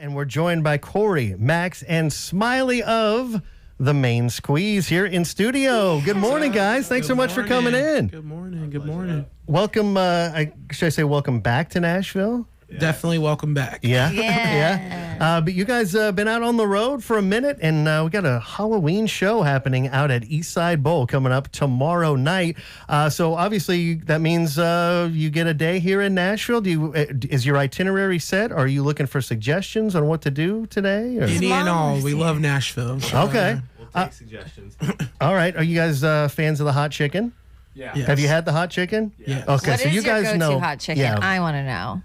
And we're joined by Corey, Max, and Smiley of the Main Squeeze here in studio. Good morning, guys. Thanks so much for coming in. Good morning. Good morning. Welcome. Should I say welcome back to Nashville? Definitely welcome back. Yeah. Yeah. But you guys been out on the road for a minute, and we got a Halloween show happening out at Eastside Bowl coming up tomorrow night. So obviously that means you get a day here in Nashville. Is your itinerary set? Are you looking for suggestions on what to do today? Or? Any and all. We love Nashville. So, Okay. We'll take suggestions. All right. Are you guys fans of the hot chicken? Yeah. Yes. Have you had the hot chicken? Yeah. Okay, What so is you your guys go-to know hot chicken? Yeah. I want to know.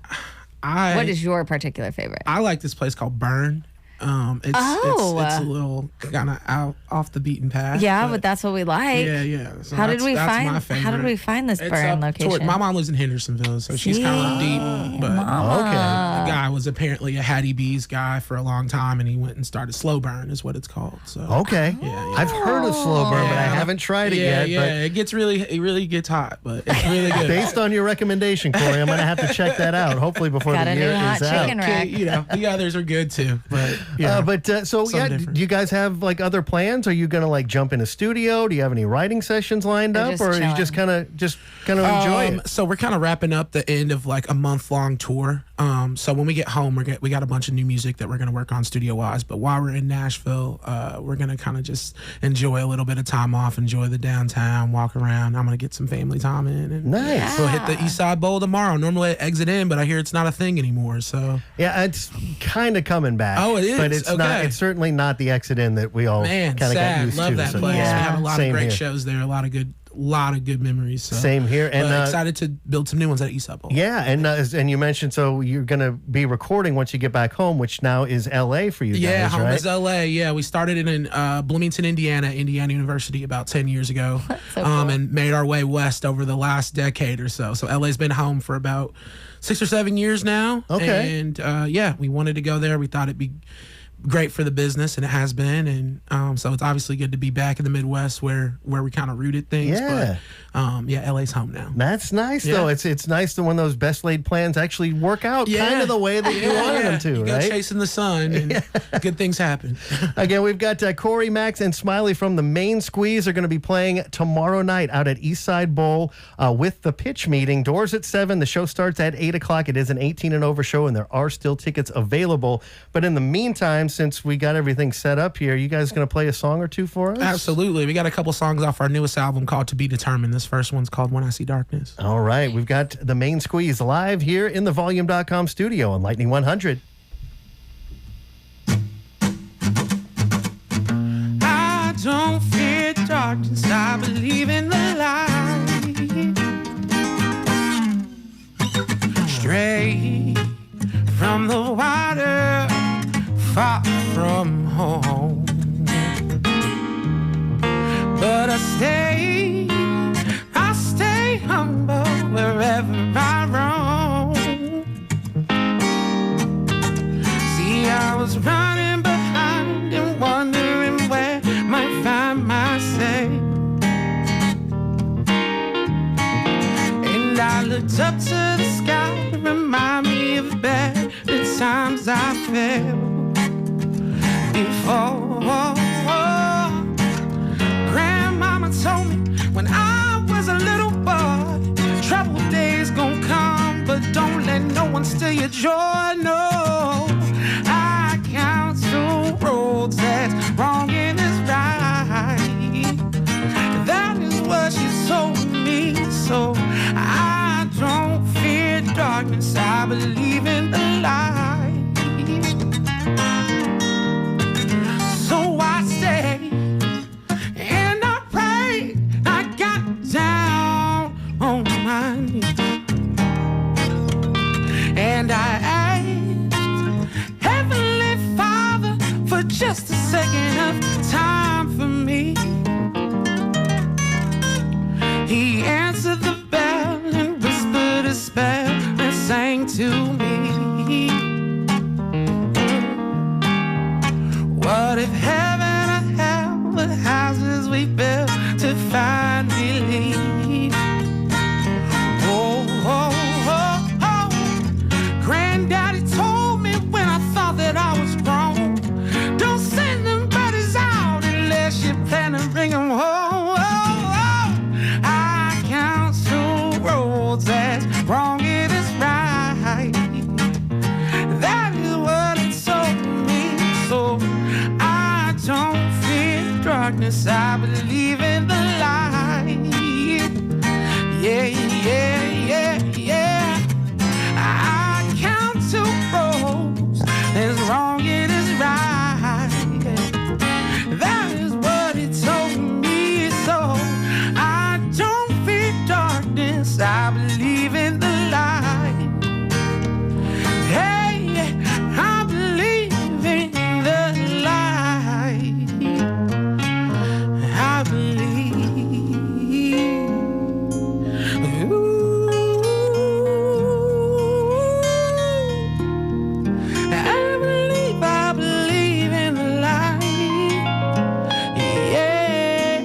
What is your particular favorite? I like this place called Burn. It's a little kind of off the beaten path. Yeah, but that's what we like. Yeah. So How did we that's find? my favorite. How did we find this It's Burn up location? my mom lives in Hendersonville, so she's kind of deep. But the guy was apparently a Hattie B's guy for a long time, and he went and started Slow Burn, is what it's called. So Okay. Yeah. I've heard of slow burn, but I haven't tried it yet. Yeah, But it really gets hot, but it's really good. based on your recommendation, Corey, I'm going to have to check that out. Hopefully before Got the a year new hot is out. chicken Okay, rack. the others are good too, but So Something different. do you guys have like other plans? Are you going to like jump in a studio? Do you have any writing sessions lined Or up, just or are you just kind of enjoy it? So we're kind of wrapping up the end of like a month-long tour. So when we get home, we got a bunch of new music that we're going to work on studio-wise. But while we're in Nashville, we're going to kind of just enjoy a little bit of time off, enjoy the downtown, walk around. I'm going to get some family time in. And Nice. we'll hit the Eastside Bowl tomorrow. Normally I exit in, but I hear it's not a thing anymore. So Yeah, it's kind of coming back. Oh, it is? but it's not. Okay. It's certainly not the exit in that we all man, kind of got sad. used Love to. that So, place. Yeah. We have a lot Same of great here. shows there. A lot of good memories. So. Same here, and excited to build some new ones at Eastside Bowl. yeah, and you mentioned so you're going to be recording once you get back home, which now is L.A. for you Yeah, guys, home right? is LA. Yeah, we started it in Bloomington, Indiana University about 10 years ago, so cool. and made our way west over the last decade or so. So LA's been home for about 6 or 7 years now. Okay. And we wanted to go there. We thought it'd be great for the business, and it has been. And so it's obviously good to be back in the Midwest where we kind of rooted things. Yeah. But LA's home now. That's nice, though. Yeah. It's nice that when those best laid plans actually work out kind of the way that you wanted them to, you go right? chasing the sun, and good things happen. Again, we've got Corey, Max, and Smiley from the Main Squeeze are going to be playing tomorrow night out at Eastside Bowl with the pitch meeting. Doors at 7. The show starts at 8 o'clock. It is an 18 and over show, and there are still tickets available. But in the meantime, since we got everything set up here, you guys going to play a song or two for us? Absolutely. We got a couple songs off our newest album called To Be Determined. This first one's called When I See Darkness. All right. We've got the Main Squeeze live here in the Volume.com studio on Lightning 100. I don't fear darkness, I believe in the light. Straight from the water, far from home. But I stay humble wherever I roam. See, I was running behind and wondering where I might find myself. And I looked up to the sky to remind me of better times I felt before. Grandmama told me when I was a little boy, troubled days gon' come, but don't let no one steal your joy, no. I counsel roads that's wrong and is right. That is what she told me, so I don't fear darkness, I believe in the light. So I stay and I pray, I got down on my knees, and I asked Heavenly Father for just a second of time for me. He answered the bell and whispered a spell and sang to me. What if heaven or hell were houses we built to find relief? Oh, oh, oh, oh. Granddaddy told me when I thought that I darkness, I believe in the light. Yeah, yeah, yeah, yeah. I count 2 rows, there's wrong and there's right. That is what it told me, so I don't fear darkness, I believe in the light. Hey, I believe in the light. I believe. Ooh. I believe in the light. Yeah.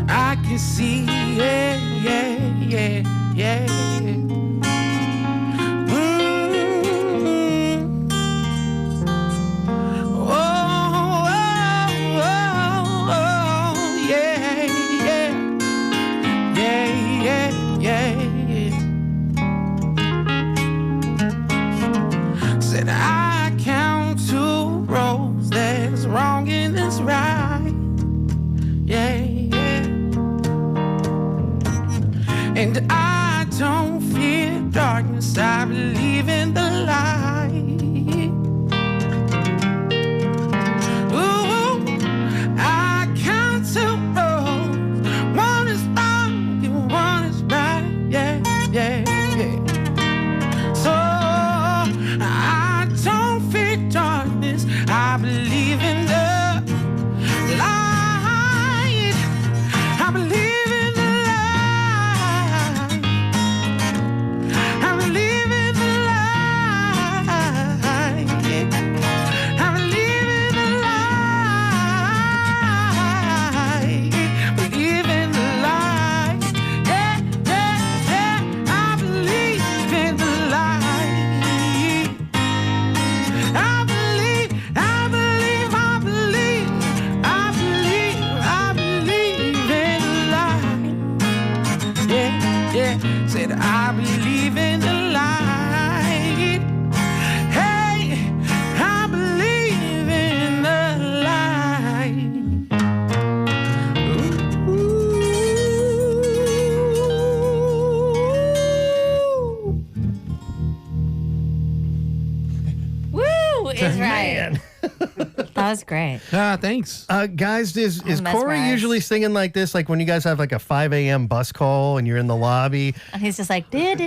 I can see, yeah. Said I count 2 rows, there's wrong and there's right. Yeah. And I don't fear darkness, I believe in the light. Ooh, I count 2 rows, one is wrong and one is right. Yeah. So I don't fear darkness, I believe in the light. I believe in the light. I believe in the light. I believe in the light. Believe in the light. Yeah. I believe in the light. I believe in the light. Yeah. Said I believe in the light. Hey, I believe in the light. Ooh. Woo is right. Man. That was great. Thanks. Guys, is Corey mesmerized. usually singing like this? Like when you guys have like a 5 a.m. bus call and you're in the lobby? And he's just like, It's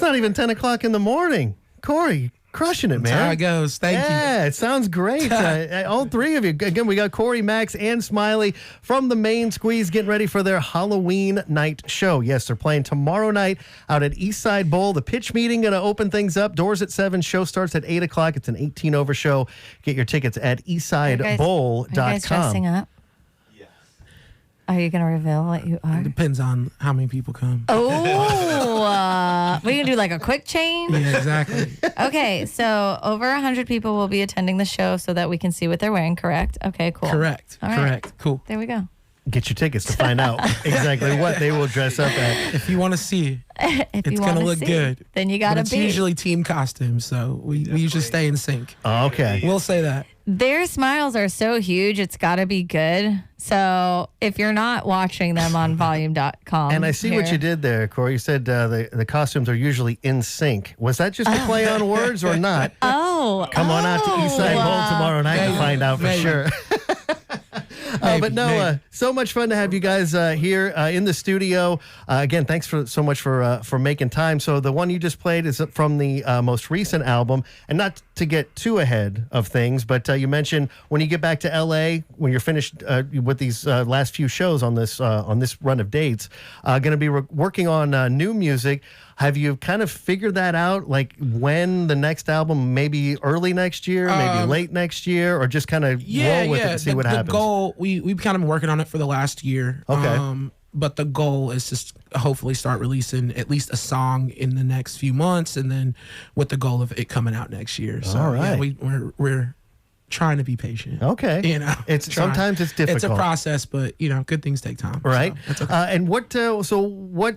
not even 10 o'clock in the morning. Corey, crushing it, man. That's how it goes. Thank you. Yeah, it sounds great. All 3 of you. Again, we got Corey, Max, and Smiley from the Main Squeeze getting ready for their Halloween night show. Yes, they're playing tomorrow night out at Eastside Bowl. The pitch meeting going to open things up. Doors at 7. Show starts at 8 o'clock. It's an 18 over show. Get your tickets at eastsidebowl.com. Are you guys dressing up? Are you going to reveal what you are? Depends on how many people come. Oh, we can do like a quick change. Yeah, exactly. Okay, so over 100 people will be attending the show so that we can see what they're wearing, correct? Okay, cool. Correct. All right. Correct. Cool. There we go. Get your tickets to find out exactly what they will dress up at. If you want to see, If it's you going want to to look see, good. then you got But to it's be. usually team costumes, so we usually stay in sync. Okay. We'll say that. Their smiles are so huge, it's got to be good. So if you're not watching them on volume.com. And I see what you did there, Corey. You said the costumes are usually in sync. Was that just a play on words or not? Oh. Come on out to Eastside Bowl tomorrow night to maybe, find out for maybe. sure. But no, maybe. so much fun to have you guys here in the studio. Again, thanks so much for making time. So the one you just played is from the most recent album, and not to get too ahead of things, but you mentioned when you get back to LA, when you're finished with these last few shows on this run of dates, going to be working on new music. Have you kind of figured that out? Like when the next album, maybe early next year, maybe late next year, or just kind of roll with it and see what happens? The goal, we've kind of been working on it for the last year. Okay. But the goal is just hopefully start releasing at least a song in the next few months, and then with the goal of it coming out next year. So All right. yeah, we're trying to be patient. Okay. You know, sometimes it's difficult. It's a process, but good things take time. Right. So that's okay. And what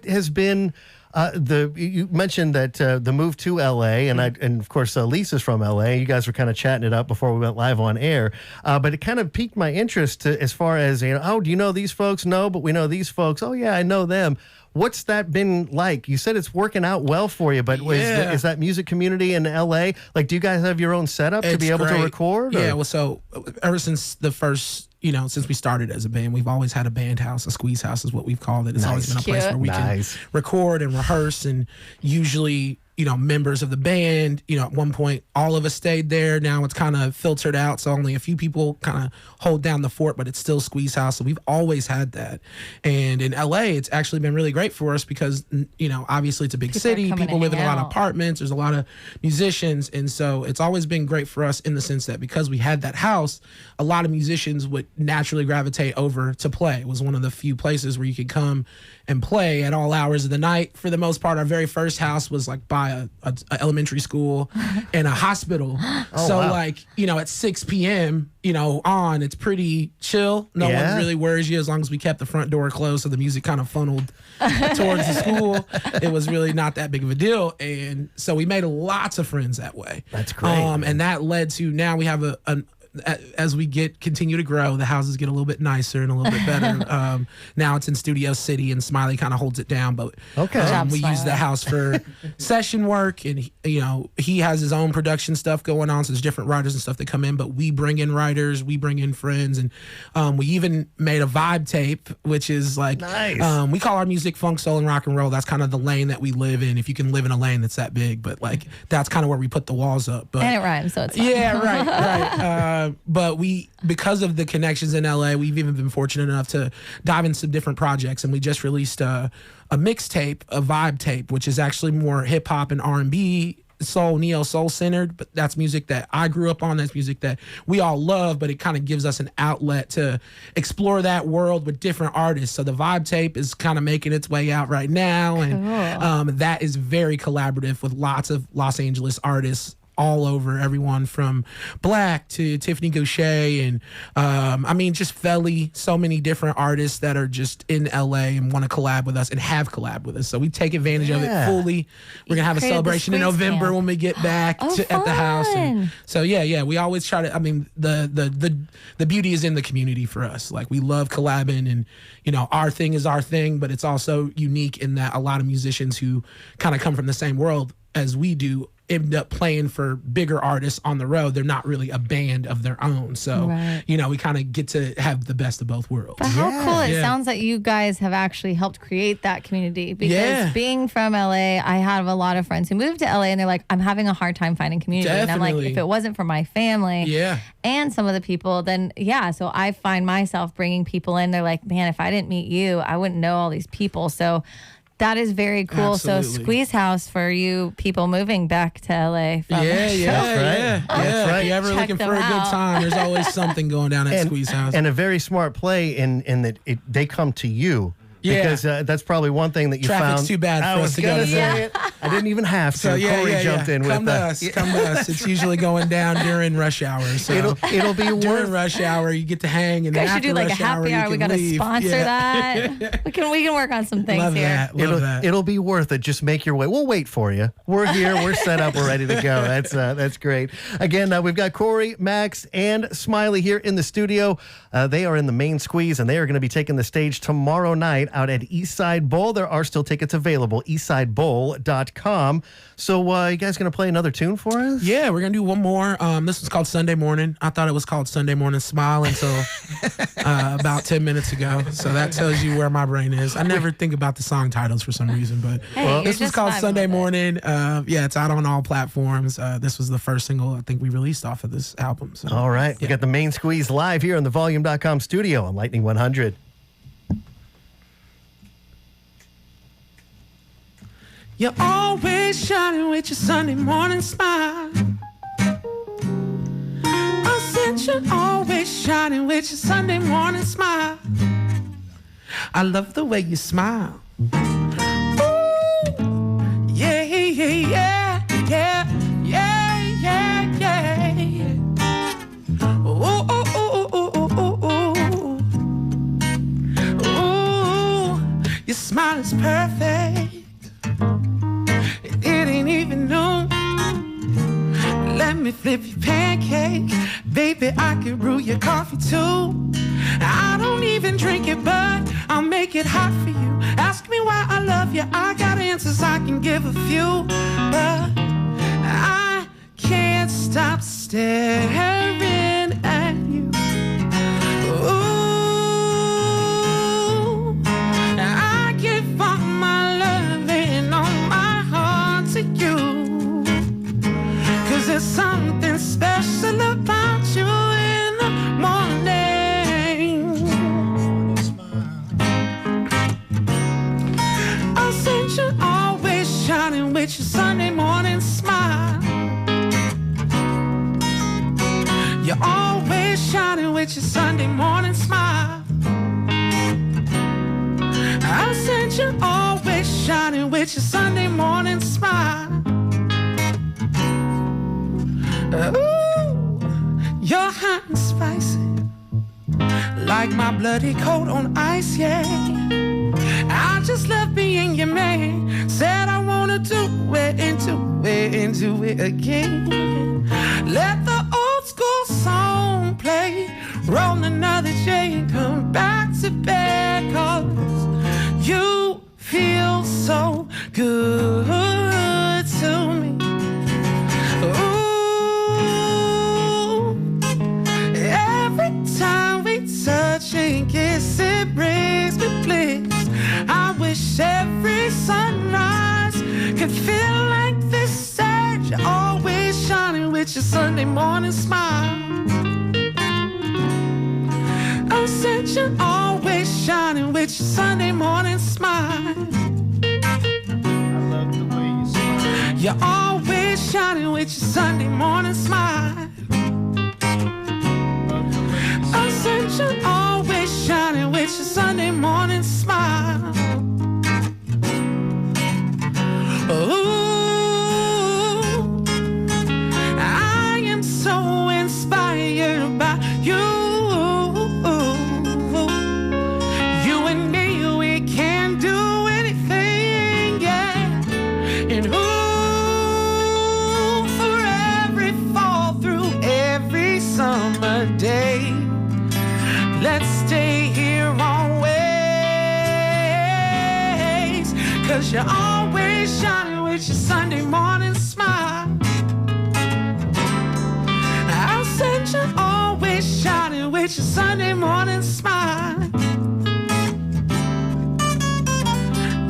has been You mentioned that the move to LA, and of course Lisa's from LA. You guys were kind of chatting it up before we went live on air, but it kind of piqued my interest as far as do you know these folks? No, but we know these folks. Oh yeah, I know them. What's that been like? You said it's working out well for you, but is that music community in LA? Like, do you guys have your own setup to be able to record? Yeah, well, so ever since the first, since we started as a band, we've always had a band house, a squeeze house is what we've called it. It's always been a place where we can record and rehearse, and usually, members of the band, at one point, all of us stayed there. Now it's kind of filtered out, so only a few people kind of hold down the fort, but it's still Squeeze House. So we've always had that. And in LA, it's actually been really great for us because, obviously it's a big city. People live in a lot of apartments. There's a lot of musicians. And so it's always been great for us in the sense that because we had that house, a lot of musicians would naturally gravitate over to play. It was one of the few places where you could come and play at all hours of the night. For the most part, our very first house was like by a elementary school and a hospital. At 6 p.m., it's pretty chill. No one really worries you as long as we kept the front door closed so the music kind of funneled towards the school. It was really not that big of a deal. And so we made lots of friends that way. That's great. And that led to now we have as we continue to grow, the houses get a little bit nicer and a little bit better. Now it's in Studio City, and Smiley kind of holds it down. But we use the house for session work, and he has his own production stuff going on. So there's different writers and stuff that come in, but we bring in writers, we bring in friends, and we even made a vibe tape, which is like nice. We call our music funk, soul, and rock and roll. That's kind of the lane that we live in. If you can live in a lane that's that big, but like that's kind of where we put the walls up. But and it rhymes, so it's fun. Yeah, right. But because of the connections in LA, we've even been fortunate enough to dive into some different projects, and we just released a mixtape, a vibe tape, which is actually more hip hop and R&B, soul, neo soul centered. But that's music that I grew up on. That's music that we all love, but it kind of gives us an outlet to explore that world with different artists. So the vibe tape is kind of making its way out right now, and that is very collaborative with lots of Los Angeles artists all over, everyone from Black to Tiffany Gaucher and just Felly, so many different artists that are just in LA and want to collab with us and have collabed with us. So we take advantage of it fully. We're gonna have a celebration in November when we get back at the house. And so we always try to, the beauty is in the community for us. Like, we love collabing, and our thing is our thing, but it's also unique in that a lot of musicians who kind of come from the same world as we do end up playing for bigger artists on the road. They're not really a band of their own. So, we kind of get to have the best of both worlds. But how cool it sounds like you guys have actually helped create that community. Because being from LA, I have a lot of friends who moved to LA and they're like, I'm having a hard time finding community. And I'm like, if it wasn't for my family and some of the people, then so I find myself bringing people in. They're like, man, if I didn't meet you, I wouldn't know all these people. So that is very cool. Absolutely. So Squeeze House for you people moving back to LA. From That's right. If you're ever looking for a good time, there's always something going down at Squeeze House. And a very smart play in that they come to you. Because that's probably one thing that you Traffic's found. too bad for us to go to say it. I didn't even have to. So Corey jumped in Come with to us. Come to us. It's usually going down during rush hour. So it'll be during rush hour. You get to hang, and you guys after should do like a rush happy hour. We got to sponsor that. We can work on some things Love here. That. It'll be worth it. Just make your way. We'll wait for you. We're here. We're set up. We're ready to go. That's great. Again, we've got Corey, Max, and Smiley here in the studio. They are in the main squeeze, and they are going to be taking the stage tomorrow night out at Eastside Bowl. There are still tickets available, eastsidebowl.com. So you guys going to play another tune for us? Yeah, we're going to do one more. This one's called Sunday Morning. I thought it was called Sunday Morning Smile until about 10 minutes ago. So that tells you where my brain is. I never think about the song titles for some reason, but this one's called Sunday Morning. It's out on all platforms. This was the first single I think we released off of this album. So. All right. We got the main squeeze live here in the Volume.com studio on Lightning 100. You're always shining with your Sunday morning smile. I said you're always shining with your Sunday morning smile. I love the way you smile. Ooh, yeah, yeah, yeah, yeah, yeah, yeah, yeah. Ooh, ooh, ooh, ooh, ooh, ooh, ooh. Your smile is perfect. flip your pancake. Baby, I can brew your coffee too. I don't even drink it, but I'll make it hot for you. Ask me why I love you, I got answers, I can give a few. But I can't stop staring at you. Ooh, I give all my loving, all my heart to you. 'Cause there's something special about you in the morning. I'll send you always shining with your Sunday morning smile. You're always shining with your Sunday morning smile. I'll send you always shining with your Sunday morning smile. Ooh, you're hot and spicy, like my bloody coat on ice, yeah. I just love being your man. Said I wanna do it, into it again. Let the old school song play, roll another J and come back to bed. 'Cause you feel so good to me. Touch and kiss, it brings me bliss. I wish every sunrise could feel like this. Said you're always shining with your Sunday morning smile. I said you're always shining with your Sunday morning smile. I love the way you smile. You're always shining with your Sunday morning smile. I said you're always shining with your Sunday morning smile. Ooh, I am so inspired by you. You and me, we can do anything, yeah. And ooh, for every fall through every summer day, let's stay here always. 'Cause you're always shining with your Sunday morning smile. I said you're always shining with your Sunday morning smile.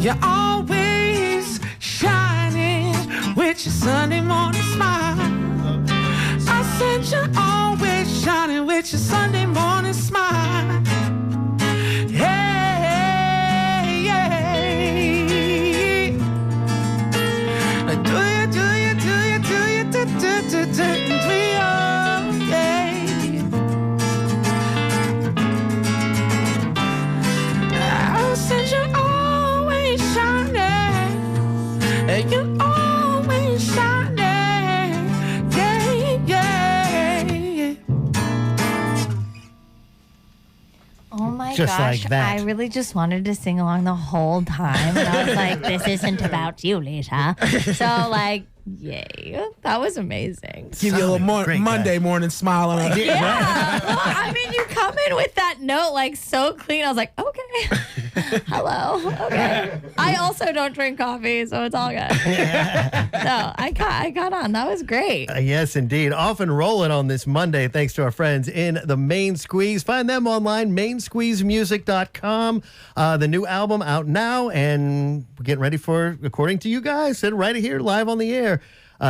You're always shining with your Sunday morning smile. I said you're always shining with your Sunday morning smile. Hey, yeah. Do you, oh, yeah. I said you're always shining. You're always shining. Yeah, yeah. Oh my Just gosh, like that. I really just wanted to sing along the whole time. And I was like, this isn't about you, Lisa. So, like, yay. That was amazing. Give you a little Great guy. Monday morning smile on it. Yeah. Well, I mean, you come in with that note, like, so clean. I was like, okay. Hello. Okay. I also don't drink coffee, so it's all good. No, I got on. That was great. Yes, indeed. Off and rolling on this Monday, thanks to our friends in the Main Squeeze. Find them online, mainsqueezemusic.com. The new album out now, and we're getting ready for, according to you guys, said right here, live on the air.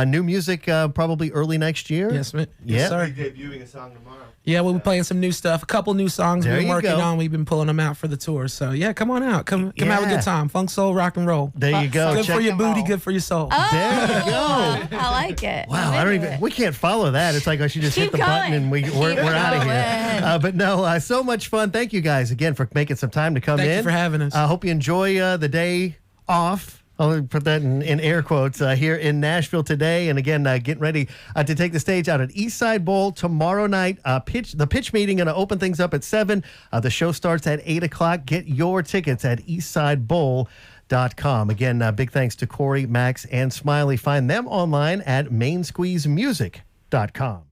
New music probably early next year. Yes, man. Yeah. Yes, sir. Debuting a song tomorrow. Yeah, we'll be playing some new stuff. A couple new songs There we've been you working go. on. We've been pulling them out for the tour. So, yeah, come on out. Come have a Yeah. good time. Funk, soul, rock and roll. There you go. Good Check for your and booty, roll. good for your soul. Oh, There you go. I like it. Wow, I'm I don't into even. it. We can't follow that. It's like I should just hit Keep the going. button and we're Keep out of here. going. But no, so much fun. Thank you guys again for making some time to come Thank in. you for having us. I hope you enjoy the day off. I'll put that in air quotes here in Nashville today. And again, getting ready to take the stage out at Eastside Bowl tomorrow night. The pitch meeting going to open things up at 7. The show starts at 8 o'clock. Get your tickets at eastsidebowl.com. Again, big thanks to Corey, Max, and Smiley. Find them online at mainsqueezemusic.com. Nashville.com.